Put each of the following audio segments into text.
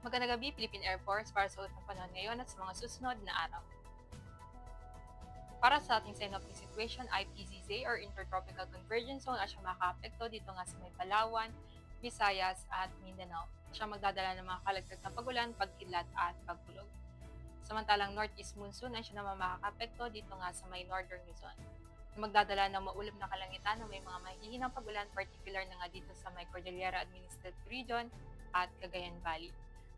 Magandang gabi, Philippine Air Force, para sa ulat ng panahon ngayon at sa mga susunod na araw. Para sa ating synoptic situation, IPZZ or Intertropical Convergence Zone ay siya makaapekto dito nga sa may Palawan, Visayas at Mindanao. Siya magdadala ng mga kalagdag na pagulan, pagkidlat at pagkulog. Samantalang Northeast Monsoon ay siya naman makakapekto dito nga sa may Northern Luzon. Magdadala ng maulap na kalangitan na may mga mahihinang pagulan, particular na nga dito sa may Cordillera Administrative Region at Cagayan Valley.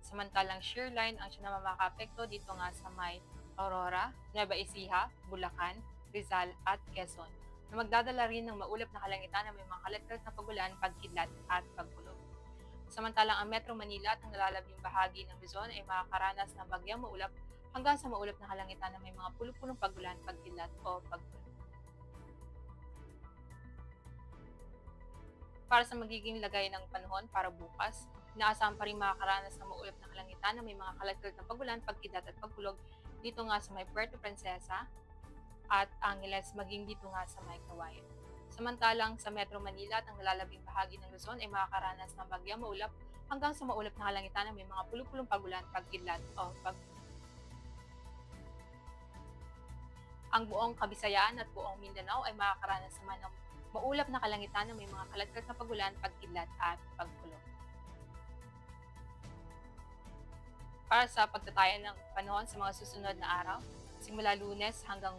Samantalang shear line ang siya naman makakapekto dito nga sa may Aurora, Nueva Ecija, Bulacan, Rizal at Quezon, na magdadala rin ng maulap na kalangitan na may mga kalatkat na pagulan, pagkidlat at pagkulog. Samantalang ang Metro Manila at ang nalalabing bahagi ng Luzon ay makakaranas ng bagyang maulap hanggang sa maulap na kalangitan na may mga pulupulong pagulan, pagkidlat o pagkulog. Para sa magiging lagay ng panahon para bukas, inaasahan pa rin makakaranas ng maulap na kalangitan na may mga kalaglag na pagulan, pagkidlat at pagkulog dito nga sa may Puerto Princesa at Angeles, maging dito nga sa may Kawayan. Samantalang sa Metro Manila at ang nalalabing bahagi ng Luzon ay makakaranas ng bagyang maulap hanggang sa maulap na kalangitan na may mga pulupulong pagulan, pagkidlat o pagkulog. Ang buong Kabisayaan at buong Mindanao ay makakaranas naman ng maulap na kalangitan na may mga kalagkat na pagulan, pagkidlat at pagkulog. Para sa pagtatayan ng panahon sa mga susunod na araw, simula Lunes hanggang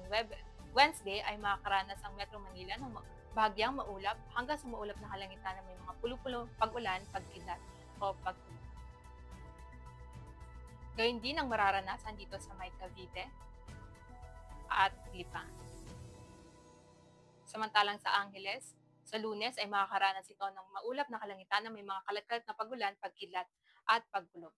Wednesday ay makakaranas ang Metro Manila ng bahagyang maulap hanggang sa maulap na kalangitan na may mga pulupulong pagulan, pagkidlat o pagkulog. Gayun din ang mararanasan dito sa may Cavite at Lipan. Samantalang sa Angeles, sa Lunes ay makakaranas ito ng maulap na kalangitan na may mga kalatkalat na pagulan, pagkidlat at pagkulog.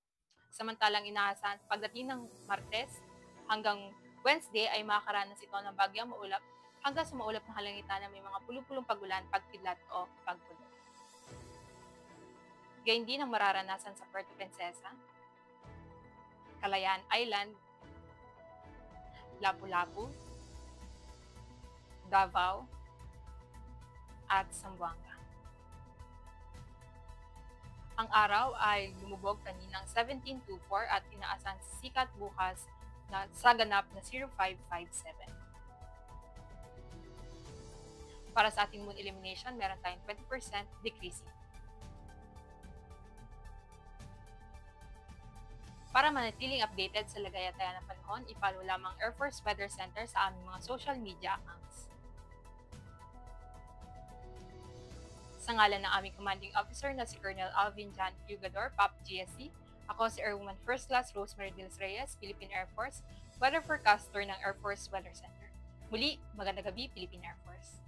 Samantalang inaasahan pagdating ng Martes hanggang Wednesday ay makakaranas ito ng bagyang maulap hanggang sa maulap na kalangitan na may mga pulupulong pagulan, pagkidlat o pagkulog. Gayun din ang mararanasan sa Puerto Princesa, Calayan Island, Lapu-Lapu, Davao, at Zamboanga. Ang araw ay lumubog kaninang 17:24 at inaasahan sikat bukas na sa ganap na 0557. Para sa ating moon illumination, meron tayong 20% decreasing. Para manatiling updated sa lagay-atayan ng panahon, i-follow lamang Air Force Weather Center sa aming mga social media accounts. Sa ngalan ng aming commanding officer na si Colonel Alvin John Fugador, PAP GSC, ako si Airwoman First Class Rosemary Dils Reyes, Philippine Air Force, weather forecaster ng Air Force Weather Center. Muli, magandang gabi, Philippine Air Force.